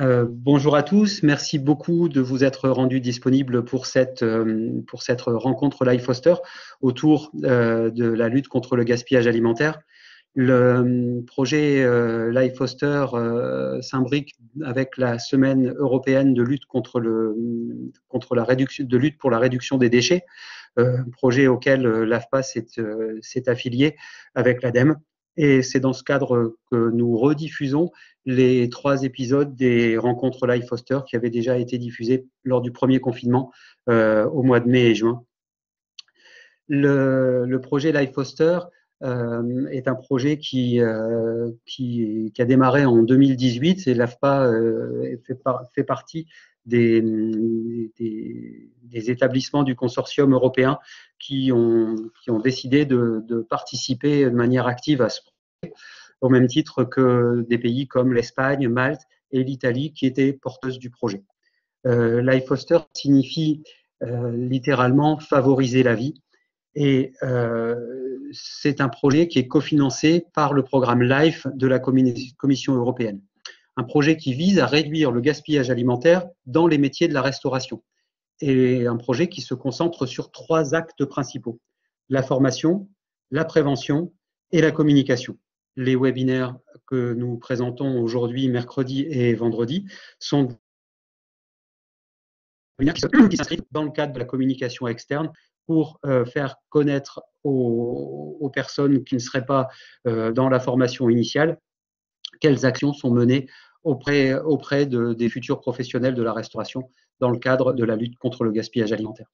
Bonjour à tous, merci beaucoup de vous être rendus disponibles pour cette rencontre Life Foster autour de la lutte contre le gaspillage alimentaire. Le projet Life Foster s'imbrique avec la semaine européenne de lutte de lutte pour la réduction des déchets, projet auquel l'AFPA s'est affilié avec l'ADEME. Et c'est dans ce cadre que nous rediffusons les 3 épisodes des rencontres Life Foster qui avaient déjà été diffusés lors du premier confinement au mois de mai et juin. Le projet Life Foster est un projet qui a démarré en 2018 et l'AFPA fait partie des établissements du consortium européen qui ont décidé de participer de manière active à ce projet, au même titre que des pays comme l'Espagne, Malte et l'Italie qui étaient porteuses du projet. Life Foster signifie littéralement favoriser la vie. Et c'est un projet qui est cofinancé par le programme LIFE de la Commission européenne. Un projet qui vise à réduire le gaspillage alimentaire dans les métiers de la restauration. Et un projet qui se concentre sur 3 actes principaux: la formation, la prévention et la communication. Les webinaires que nous présentons aujourd'hui, mercredi et vendredi, sont qui s'inscrivent dans le cadre de la communication externe pour faire connaître aux personnes qui ne seraient pas dans la formation initiale quelles actions sont menées auprès des futurs professionnels de la restauration dans le cadre de la lutte contre le gaspillage alimentaire.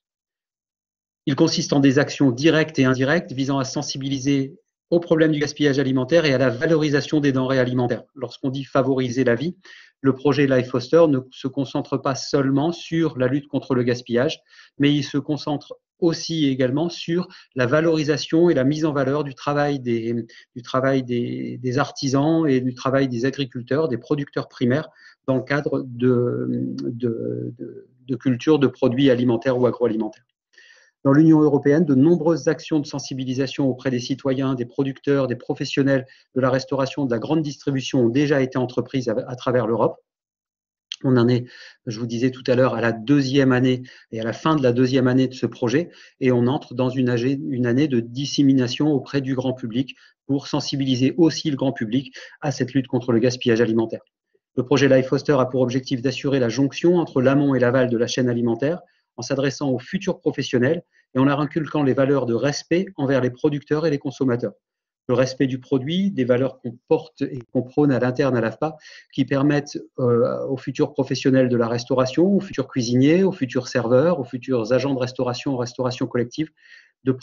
Il consiste en des actions directes et indirectes visant à sensibiliser au problème du gaspillage alimentaire et à la valorisation des denrées alimentaires. Lorsqu'on dit favoriser la vie, le projet Life Foster ne se concentre pas seulement sur la lutte contre le gaspillage, mais il se concentre aussi également sur la valorisation et la mise en valeur du travail des artisans et du travail des agriculteurs, des producteurs primaires dans le cadre de culture de produits alimentaires ou agroalimentaires. Dans l'Union européenne, de nombreuses actions de sensibilisation auprès des citoyens, des producteurs, des professionnels de la restauration, de la grande distribution ont déjà été entreprises à travers l'Europe. On en est, je vous disais tout à l'heure, à la 2e année et à la fin de la 2e année de ce projet, et on entre dans une année de dissémination auprès du grand public pour sensibiliser aussi le grand public à cette lutte contre le gaspillage alimentaire. Le projet Life Foster a pour objectif d'assurer la jonction entre l'amont et l'aval de la chaîne alimentaire, en s'adressant aux futurs professionnels et en leur inculquant les valeurs de respect envers les producteurs et les consommateurs. Le respect du produit, des valeurs qu'on porte et qu'on prône à l'interne à l'AFPA, qui permettent aux futurs professionnels de la restauration, aux futurs cuisiniers, aux futurs serveurs, aux futurs agents de restauration, restauration collective, de se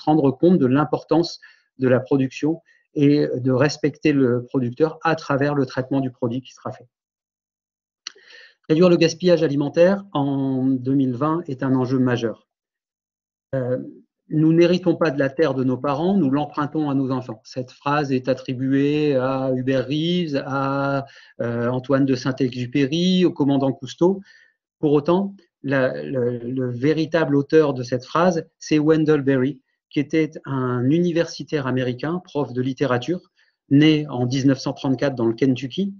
rendre compte de l'importance de la production et de respecter le producteur à travers le traitement du produit qui sera fait. Réduire le gaspillage alimentaire en 2020 est un enjeu majeur. Nous n'héritons pas de la terre de nos parents, nous l'empruntons à nos enfants. Cette phrase est attribuée à Hubert Reeves, à Antoine de Saint-Exupéry, au commandant Cousteau. Pour autant, le véritable auteur de cette phrase, c'est Wendell Berry, qui était un universitaire américain, prof de littérature, né en 1934 dans le Kentucky,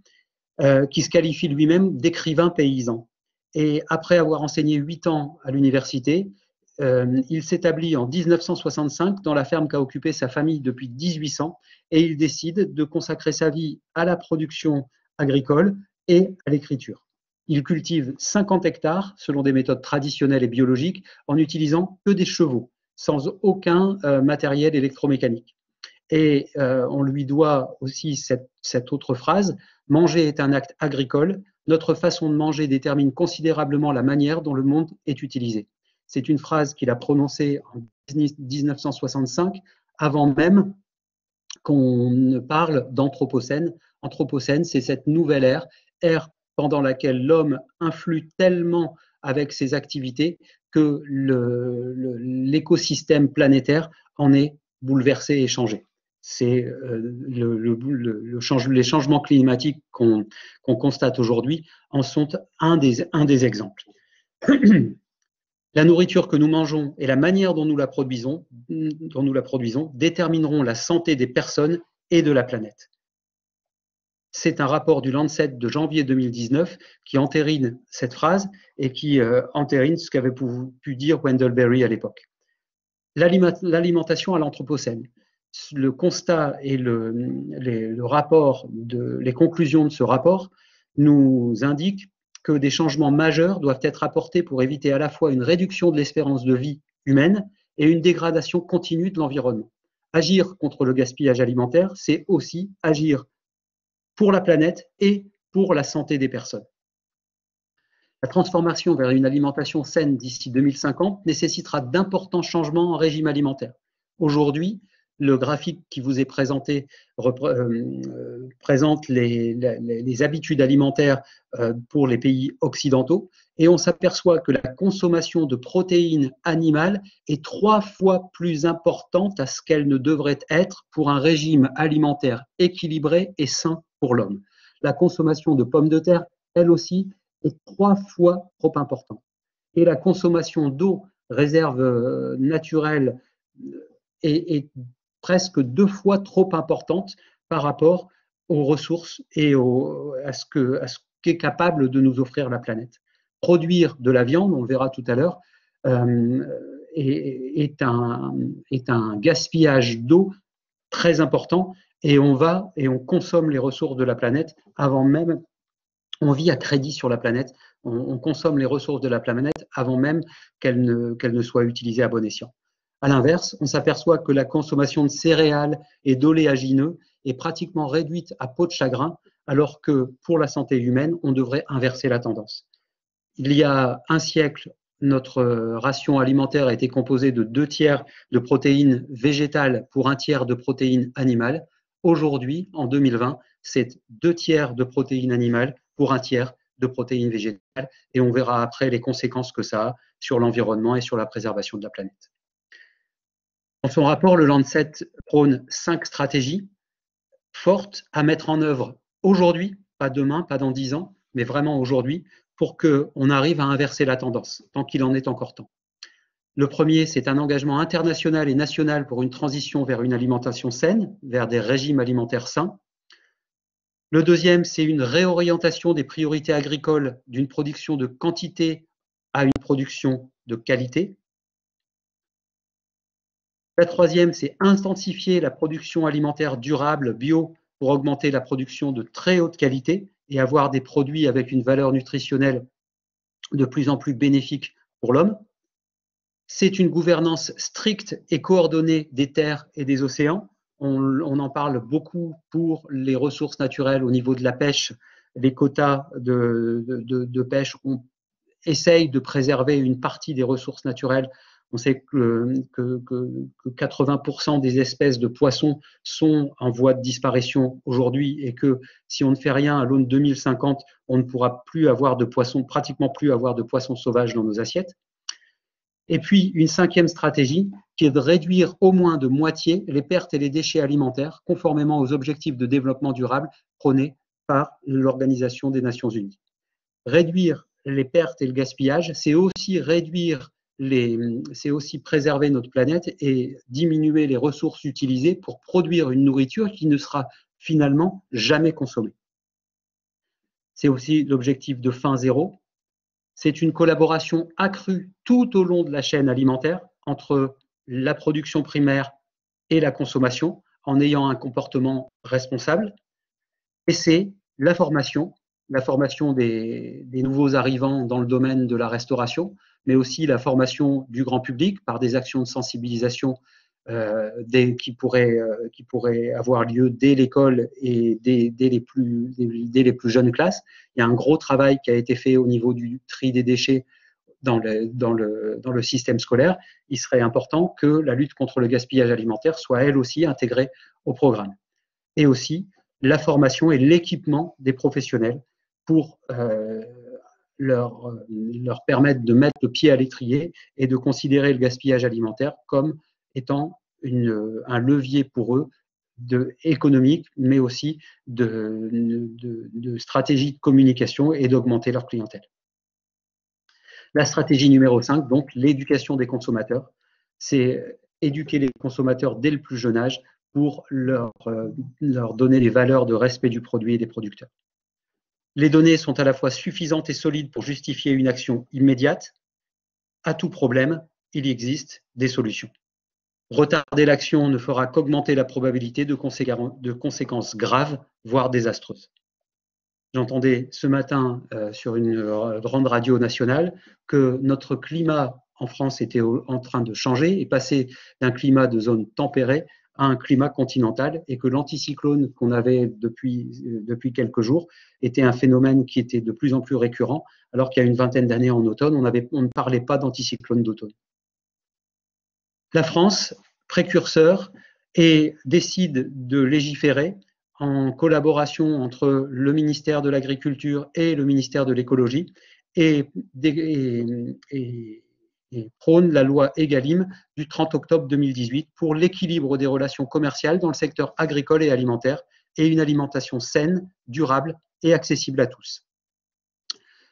qui se qualifie lui-même d'écrivain paysan. Et après avoir enseigné 8 ans à l'université, il s'établit en 1965 dans la ferme qu'a occupée sa famille depuis 1800 et il décide de consacrer sa vie à la production agricole et à l'écriture. Il cultive 50 hectares selon des méthodes traditionnelles et biologiques en n'utilisant que des chevaux, sans aucun matériel électromécanique. Et on lui doit aussi cette autre phrase: manger est un acte agricole, notre façon de manger détermine considérablement la manière dont le monde est utilisé. C'est une phrase qu'il a prononcée en 1965, avant même qu'on ne parle d'anthropocène. Anthropocène, c'est cette nouvelle ère pendant laquelle l'homme influe tellement avec ses activités que l'écosystème planétaire en est bouleversé et changé. C'est les changements climatiques qu'on constate aujourd'hui en sont un des exemples. La nourriture que nous mangeons et la manière dont nous la produisons détermineront la santé des personnes et de la planète. c'est un rapport du Lancet de janvier 2019 qui entérine cette phrase et qui entérine ce qu'avait pu dire Wendell Berry à l'époque. L'alimentation à l'anthropocène. Le constat et le rapport, les conclusions de ce rapport nous indiquent que des changements majeurs doivent être apportés pour éviter à la fois une réduction de l'espérance de vie humaine et une dégradation continue de l'environnement. Agir contre le gaspillage alimentaire, c'est aussi agir pour la planète et pour la santé des personnes. La transformation vers une alimentation saine d'ici 2050 nécessitera d'importants changements en régime alimentaire. Aujourd'hui, le graphique qui vous est présenté présente les habitudes alimentaires pour les pays occidentaux et on s'aperçoit que la consommation de protéines animales est 3 fois plus importante à ce qu'elle ne devrait être pour un régime alimentaire équilibré et sain pour l'homme. La consommation de pommes de terre, elle aussi, est 3 fois trop importante. Et la consommation d'eau, réserve naturelle, est presque 2 fois trop importante par rapport aux ressources et à ce qu'est capable de nous offrir la planète. Produire de la viande, on le verra tout à l'heure, est un gaspillage d'eau très important et on consomme les ressources de la planète avant même, on vit à crédit sur la planète, on consomme les ressources de la planète avant même qu'elles ne soient utilisées à bon escient. À l'inverse, on s'aperçoit que la consommation de céréales et d'oléagineux est pratiquement réduite à peau de chagrin, alors que pour la santé humaine, on devrait inverser la tendance. Il y a un siècle, notre ration alimentaire a été composée de 2/3 de protéines végétales pour 1/3 de protéines animales. Aujourd'hui, en 2020, c'est 2/3 de protéines animales pour 1/3 de protéines végétales. Et on verra après les conséquences que ça a sur l'environnement et sur la préservation de la planète. Dans son rapport, le Lancet prône 5 stratégies fortes à mettre en œuvre aujourd'hui, pas demain, pas dans 10 ans, mais vraiment aujourd'hui, pour qu'on arrive à inverser la tendance, tant qu'il en est encore temps. Le premier, c'est un engagement international et national pour une transition vers une alimentation saine, vers des régimes alimentaires sains. Le deuxième, c'est une réorientation des priorités agricoles d'une production de quantité à une production de qualité. La troisième, c'est intensifier la production alimentaire durable, bio, pour augmenter la production de très haute qualité et avoir des produits avec une valeur nutritionnelle de plus en plus bénéfique pour l'homme. C'est une gouvernance stricte et coordonnée des terres et des océans. On en parle beaucoup pour les ressources naturelles au niveau de la pêche. Les quotas de pêche, on essaye de préserver une partie des ressources naturelles. On sait que 80% des espèces de poissons sont en voie de disparition aujourd'hui et que si on ne fait rien à l'aune 2050, on ne pourra plus avoir de poissons, pratiquement plus avoir de poissons sauvages dans nos assiettes. Et puis, une 5e stratégie qui est de réduire au moins de moitié les pertes et les déchets alimentaires conformément aux objectifs de développement durable prônés par l'Organisation des Nations Unies. Réduire les pertes et le gaspillage, c'est aussi préserver notre planète et diminuer les ressources utilisées pour produire une nourriture qui ne sera finalement jamais consommée. C'est aussi l'objectif de faim zéro. C'est une collaboration accrue tout au long de la chaîne alimentaire entre la production primaire et la consommation en ayant un comportement responsable. Et c'est la formation des nouveaux arrivants dans le domaine de la restauration, mais aussi la formation du grand public par des actions de sensibilisation qui pourraient avoir lieu dès l'école et dès les plus jeunes classes. Il y a un gros travail qui a été fait au niveau du tri des déchets dans le système scolaire. Il serait important que la lutte contre le gaspillage alimentaire soit elle aussi intégrée au programme. Et aussi la formation et l'équipement des professionnels pour leur permettre de mettre le pied à l'étrier et de considérer le gaspillage alimentaire comme étant un levier pour eux économique, mais aussi de stratégie de communication et d'augmenter leur clientèle. La stratégie numéro 5, donc l'éducation des consommateurs, c'est éduquer les consommateurs dès le plus jeune âge pour leur donner les valeurs de respect du produit et des producteurs. Les données sont à la fois suffisantes et solides pour justifier une action immédiate. À tout problème, il existe des solutions. Retarder l'action ne fera qu'augmenter la probabilité de conséquences graves, voire désastreuses. J'entendais ce matin sur une grande radio nationale que notre climat en France était en train de changer et passer d'un climat de zone tempérée à un climat continental et que l'anticyclone qu'on avait depuis quelques jours était un phénomène qui était de plus en plus récurrent, alors qu'il y a une vingtaine d'années en automne, on ne parlait pas d'anticyclone d'automne. La France, précurseur, décide de légiférer en collaboration entre le ministère de l'Agriculture et le ministère de l'Écologie et prône la loi Egalim du 30 octobre 2018 pour l'équilibre des relations commerciales dans le secteur agricole et alimentaire et une alimentation saine, durable et accessible à tous.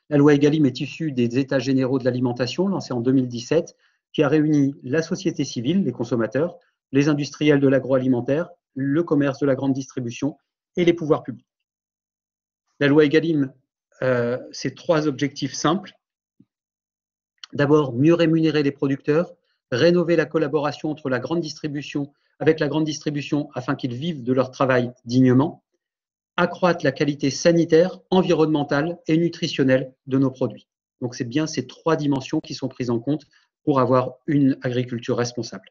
La loi Egalim est issue des États généraux de l'alimentation lancés en 2017 qui a réuni la société civile, les consommateurs, les industriels de l'agroalimentaire, le commerce de la grande distribution et les pouvoirs publics. La loi Egalim, c'est 3 objectifs simples. D'abord, mieux rémunérer les producteurs, rénover la collaboration entre la grande distribution avec la grande distribution afin qu'ils vivent de leur travail dignement, accroître la qualité sanitaire, environnementale et nutritionnelle de nos produits. Donc c'est bien ces 3 dimensions qui sont prises en compte pour avoir une agriculture responsable.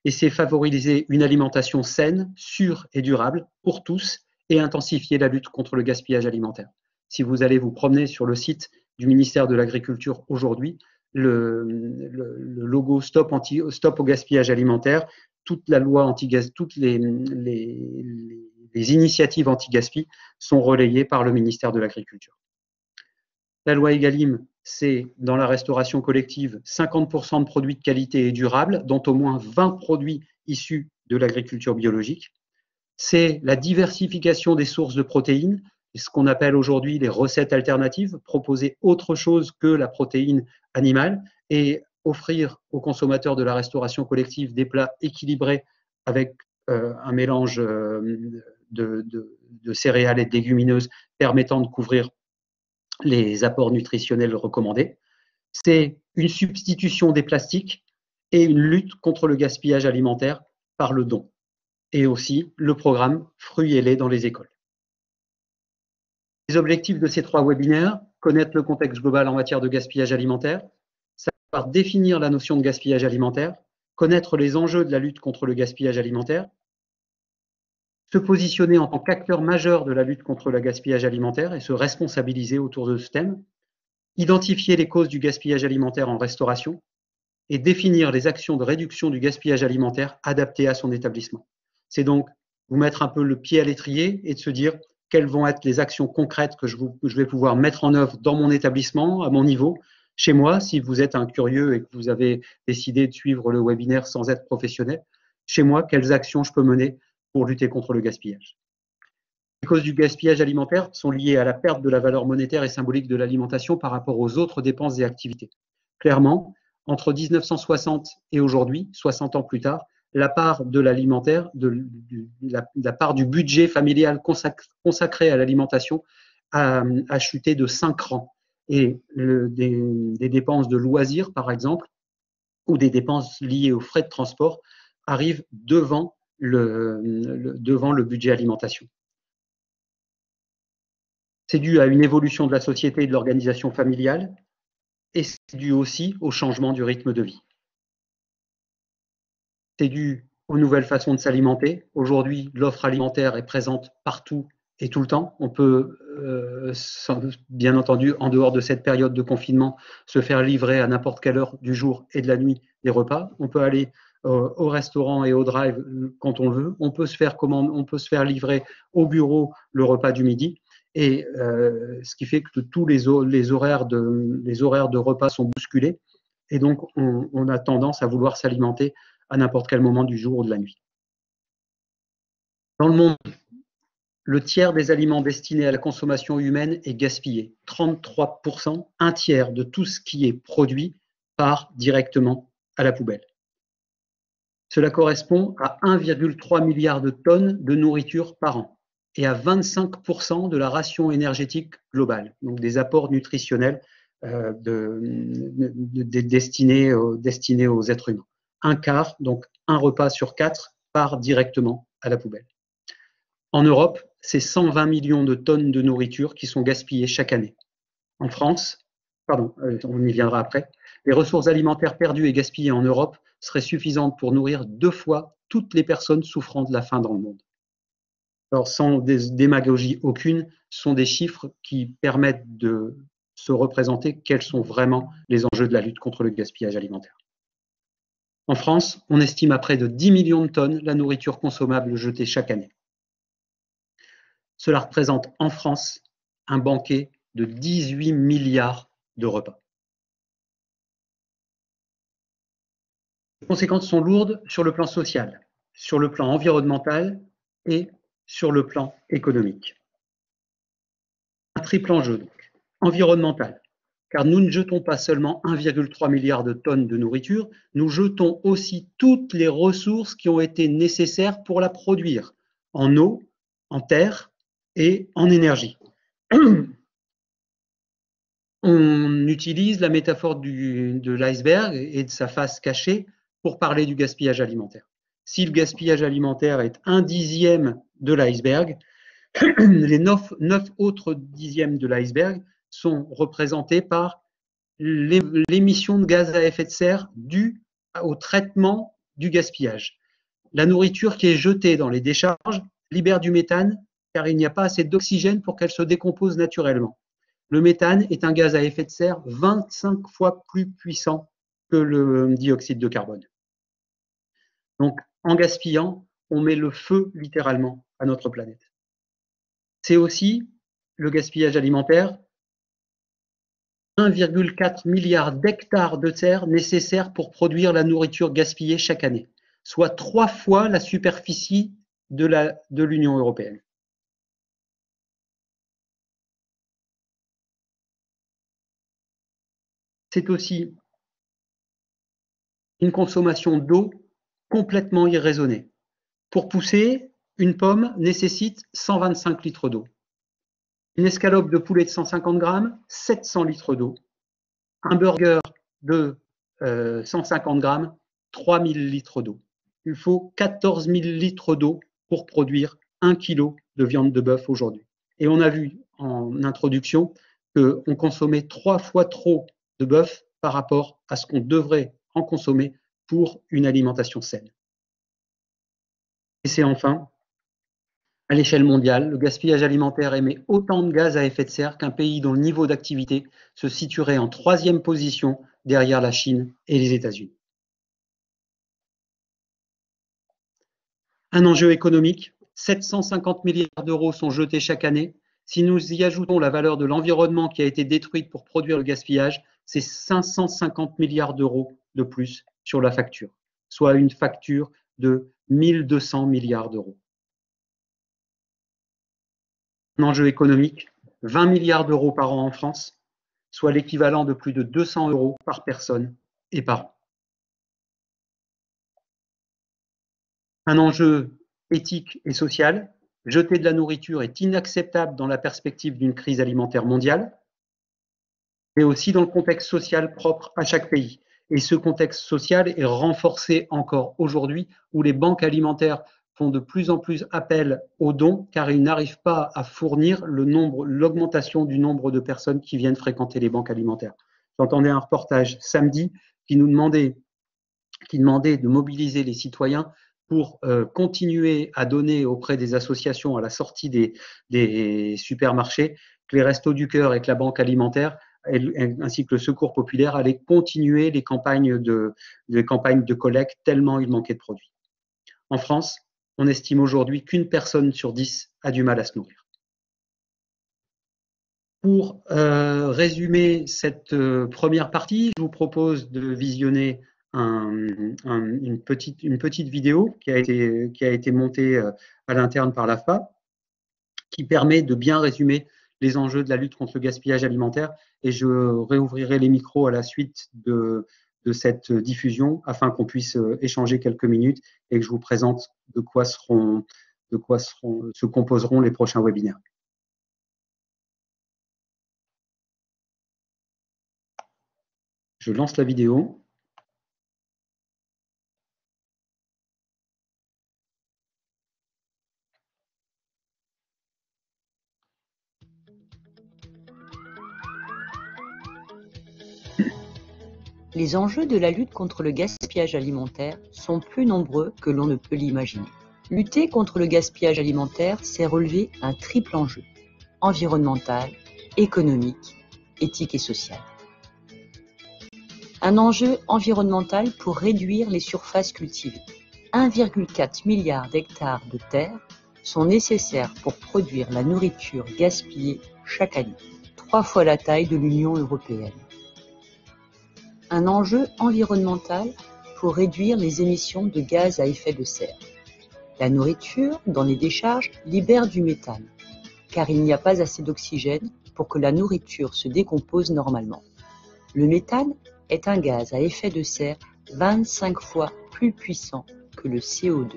Et c'est favoriser une alimentation saine, sûre et durable pour tous et intensifier la lutte contre le gaspillage alimentaire. Si vous allez vous promener sur le site du ministère de l'Agriculture aujourd'hui, le logo Stop au gaspillage alimentaire, toute la loi anti-gas, toutes les initiatives anti-gaspi sont relayées par le ministère de l'Agriculture. La loi Egalim, c'est dans la restauration collective 50% de produits de qualité et durables, dont au moins 20 produits issus de l'agriculture biologique. C'est la diversification des sources de protéines, ce qu'on appelle aujourd'hui les recettes alternatives, proposer autre chose que la protéine animale et offrir aux consommateurs de la restauration collective des plats équilibrés avec un mélange de céréales et de légumineuses permettant de couvrir les apports nutritionnels recommandés. C'est une substitution des plastiques et une lutte contre le gaspillage alimentaire par le don. Et aussi le programme Fruits et lait dans les écoles. Les objectifs de ces 3 webinaires, connaître le contexte global en matière de gaspillage alimentaire, savoir définir la notion de gaspillage alimentaire, connaître les enjeux de la lutte contre le gaspillage alimentaire, se positionner en tant qu'acteur majeur de la lutte contre le gaspillage alimentaire et se responsabiliser autour de ce thème, identifier les causes du gaspillage alimentaire en restauration et définir les actions de réduction du gaspillage alimentaire adaptées à son établissement. C'est donc vous mettre un peu le pied à l'étrier et de se dire quelles vont être les actions concrètes que je vais pouvoir mettre en œuvre dans mon établissement, à mon niveau, chez moi, si vous êtes un curieux et que vous avez décidé de suivre le webinaire sans être professionnel, chez moi, quelles actions je peux mener pour lutter contre le gaspillage. Les causes du gaspillage alimentaire sont liées à la perte de la valeur monétaire et symbolique de l'alimentation par rapport aux autres dépenses et activités. Clairement, entre 1960 et aujourd'hui, 60 ans plus tard, la part de l'alimentaire, la part du budget familial consacré à l'alimentation a chuté de 5 rangs. Et des dépenses de loisirs, par exemple, ou des dépenses liées aux frais de transport arrivent devant le budget alimentation. C'est dû à une évolution de la société et de l'organisation familiale, et c'est dû aussi au changement du rythme de vie. C'est dû aux nouvelles façons de s'alimenter. Aujourd'hui, l'offre alimentaire est présente partout et tout le temps. On peut, bien entendu, en dehors de cette période de confinement, se faire livrer à n'importe quelle heure du jour et de la nuit des repas. On peut aller au restaurant et au drive quand on le veut. On peut se faire livrer au bureau le repas du midi. Et ce qui fait que tous les horaires de repas sont bousculés. Et donc, on a tendance à vouloir s'alimenter à n'importe quel moment du jour ou de la nuit. Dans le monde, le tiers des aliments destinés à la consommation humaine est gaspillé. 33%, un tiers de tout ce qui est produit part directement à la poubelle. Cela correspond à 1,3 milliard de tonnes de nourriture par an et à 25% de la ration énergétique globale, donc des apports nutritionnels destinés aux êtres humains. Un quart, donc un repas sur 4, part directement à la poubelle. En Europe, c'est 120 millions de tonnes de nourriture qui sont gaspillées chaque année. En France, on y viendra après, les ressources alimentaires perdues et gaspillées en Europe seraient suffisantes pour nourrir 2 fois toutes les personnes souffrant de la faim dans le monde. Alors, sans démagogie aucune, ce sont des chiffres qui permettent de se représenter quels sont vraiment les enjeux de la lutte contre le gaspillage alimentaire. En France, on estime à près de 10 millions de tonnes la nourriture consommable jetée chaque année. Cela représente en France un banquet de 18 milliards de repas. Les conséquences sont lourdes sur le plan social, sur le plan environnemental et sur le plan économique. Un triple enjeu donc. Environnemental, car nous ne jetons pas seulement 1,3 milliard de tonnes de nourriture, nous jetons aussi toutes les ressources qui ont été nécessaires pour la produire, en eau, en terre et en énergie. On utilise la métaphore de l'iceberg et de sa face cachée pour parler du gaspillage alimentaire. Si le gaspillage alimentaire est 1/10 de l'iceberg, les 9 autres dixièmes de l'iceberg sont représentés par l'émission de gaz à effet de serre due au traitement du gaspillage. La nourriture qui est jetée dans les décharges libère du méthane car il n'y a pas assez d'oxygène pour qu'elle se décompose naturellement. Le méthane est un gaz à effet de serre 25 fois plus puissant que le dioxyde de carbone. Donc, en gaspillant, on met le feu littéralement à notre planète. C'est aussi le gaspillage alimentaire, 1,4 milliard d'hectares de terre nécessaires pour produire la nourriture gaspillée chaque année, soit 3 fois la superficie de l'Union européenne. C'est aussi une consommation d'eau complètement irraisonnée. Pour pousser, une pomme nécessite 125 litres d'eau. Une escalope de poulet de 150 grammes, 700 litres d'eau. Un burger de 150 grammes, 3000 litres d'eau. Il faut 14 000 litres d'eau pour produire 1 kg de viande de bœuf aujourd'hui. Et on a vu en introduction qu'on consommait 3 fois trop de bœuf par rapport à ce qu'on devrait en consommer pour une alimentation saine. Et c'est enfin, à l'échelle mondiale, le gaspillage alimentaire émet autant de gaz à effet de serre qu'un pays dont le niveau d'activité se situerait en 3e position derrière la Chine et les États-Unis. Un enjeu économique, 750 milliards d'euros sont jetés chaque année. Si nous y ajoutons la valeur de l'environnement qui a été détruite pour produire le gaspillage, c'est 550 milliards d'euros de plus sur la facture, soit une facture de 1200 milliards d'euros. Un enjeu économique, 20 milliards d'euros par an en France, soit l'équivalent de plus de 200 euros par personne et par an. Un enjeu éthique et social, jeter de la nourriture est inacceptable dans la perspective d'une crise alimentaire mondiale, mais aussi dans le contexte social propre à chaque pays. Et ce contexte social est renforcé encore aujourd'hui, où les banques alimentaires font de plus en plus appel aux dons, car ils n'arrivent pas à fournir l'augmentation du nombre de personnes qui viennent fréquenter les banques alimentaires. J'entendais un reportage samedi qui demandait de mobiliser les citoyens pour continuer à donner auprès des associations à la sortie des supermarchés, que les Restos du Cœur et que la Banque alimentaire ainsi que le Secours populaire allaient continuer les campagnes de collecte tellement il manquait de produits. En France, on estime aujourd'hui qu'une personne sur 10 a du mal à se nourrir. Pour résumer cette première partie, je vous propose de visionner une petite vidéo qui a été montée à l'interne par l'AFPA, qui permet de bien résumer les enjeux de la lutte contre le gaspillage alimentaire. Et je réouvrirai les micros à la suite de cette diffusion afin qu'on puisse échanger quelques minutes et que je vous présente de quoi se composeront les prochains webinaires. Je lance la vidéo. Les enjeux de la lutte contre le gaspillage alimentaire sont plus nombreux que l'on ne peut l'imaginer. Lutter contre le gaspillage alimentaire, c'est relever un triple enjeu: environnemental, économique, éthique et social. Un enjeu environnemental pour réduire les surfaces cultivées. 1,4 milliard d'hectares de terre sont nécessaires pour produire la nourriture gaspillée chaque année, 3 fois la taille de l'Union européenne. Un enjeu environnemental pour réduire les émissions de gaz à effet de serre. La nourriture, dans les décharges, libère du méthane, car il n'y a pas assez d'oxygène pour que la nourriture se décompose normalement. Le méthane est un gaz à effet de serre 25 fois plus puissant que le CO2.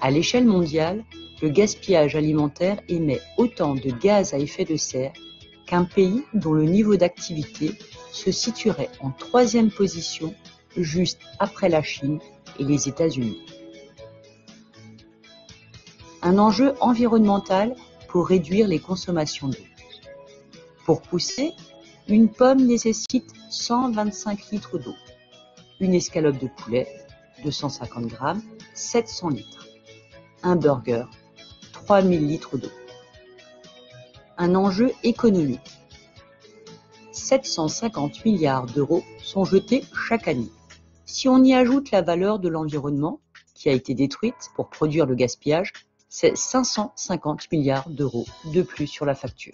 À l'échelle mondiale, le gaspillage alimentaire émet autant de gaz à effet de serre qu'un pays dont le niveau d'activité se situerait en 3e position, juste après la Chine et les États-Unis. Un enjeu environnemental pour réduire les consommations d'eau. Pour pousser, une pomme nécessite 125 litres d'eau. Une escalope de poulet, 250 grammes, 700 litres. Un burger, 3000 litres d'eau. Un enjeu économique. 750 milliards d'euros sont jetés chaque année. Si on y ajoute la valeur de l'environnement, qui a été détruite pour produire le gaspillage, c'est 550 milliards d'euros de plus sur la facture.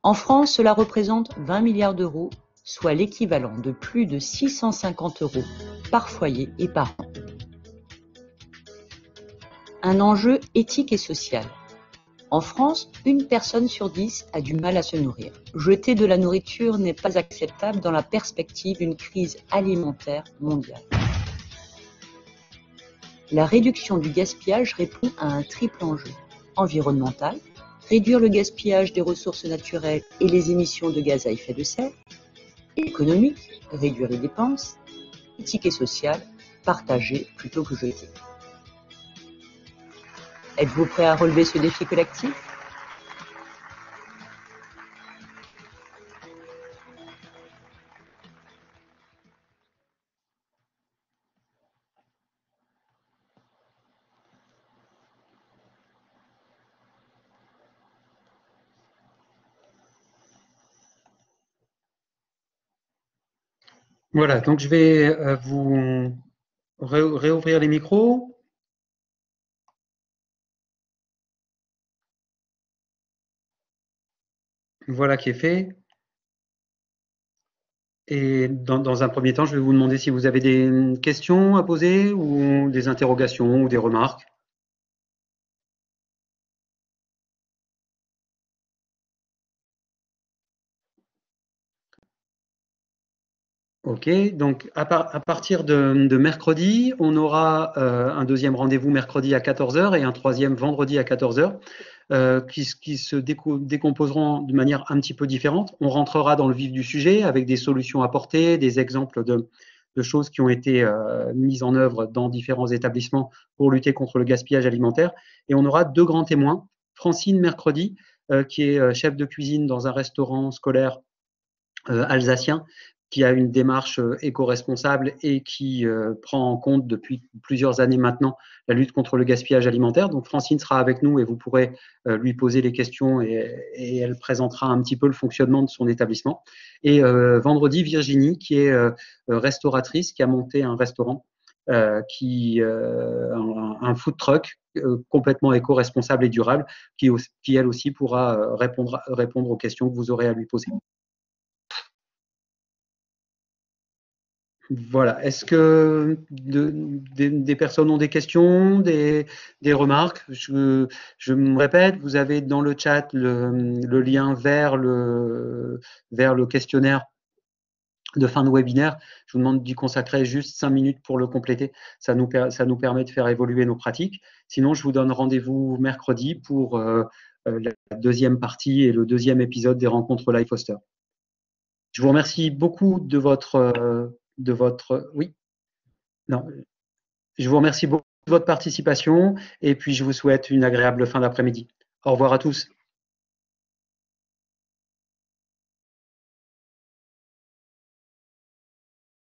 En France, cela représente 20 milliards d'euros, soit l'équivalent de plus de 650 euros par foyer et par an. Un enjeu éthique et social. En France, 1 personne sur 10 a du mal à se nourrir. Jeter de la nourriture n'est pas acceptable dans la perspective d'une crise alimentaire mondiale. La réduction du gaspillage répond à un triple enjeu: environnemental, réduire le gaspillage des ressources naturelles et les émissions de gaz à effet de serre; économique, réduire les dépenses; éthique et sociale, partager plutôt que jeter. Êtes-vous prêt à relever ce défi collectif ? Voilà, donc je vais vous réouvrir les micros. Voilà qui est fait. Et dans un premier temps, je vais vous demander si vous avez des questions à poser ou des interrogations ou des remarques. Ok, donc à partir de mercredi, on aura un deuxième rendez-vous mercredi à 14 h et un troisième vendredi à 14 h qui se décomposeront de manière un petit peu différente. On rentrera dans le vif du sujet avec des solutions apportées, des exemples de choses qui ont été mises en œuvre dans différents établissements pour lutter contre le gaspillage alimentaire. Et on aura 2 grands témoins. Francine mercredi, qui est chef de cuisine dans un restaurant scolaire alsacien, qui a une démarche éco-responsable et qui prend en compte depuis plusieurs années maintenant la lutte contre le gaspillage alimentaire. Donc Francine sera avec nous et vous pourrez lui poser les questions et elle présentera un petit peu le fonctionnement de son établissement. Et vendredi, Virginie, qui est restauratrice, qui a monté un restaurant, un food truck complètement éco-responsable et durable, qui elle aussi pourra répondre aux questions que vous aurez à lui poser. Voilà. Est-ce que des personnes ont des questions, des remarques? Je me répète, vous avez dans le chat le lien vers le questionnaire de fin de webinaire. Je vous demande d'y consacrer juste 5 minutes pour le compléter. Ça nous permet de faire évoluer nos pratiques. Sinon, je vous donne rendez-vous mercredi pour la deuxième partie et le deuxième épisode des rencontres Live Foster. Je vous remercie beaucoup de votre oui. Non. Je vous remercie beaucoup de votre participation et puis je vous souhaite une agréable fin d'après-midi. Au revoir à tous.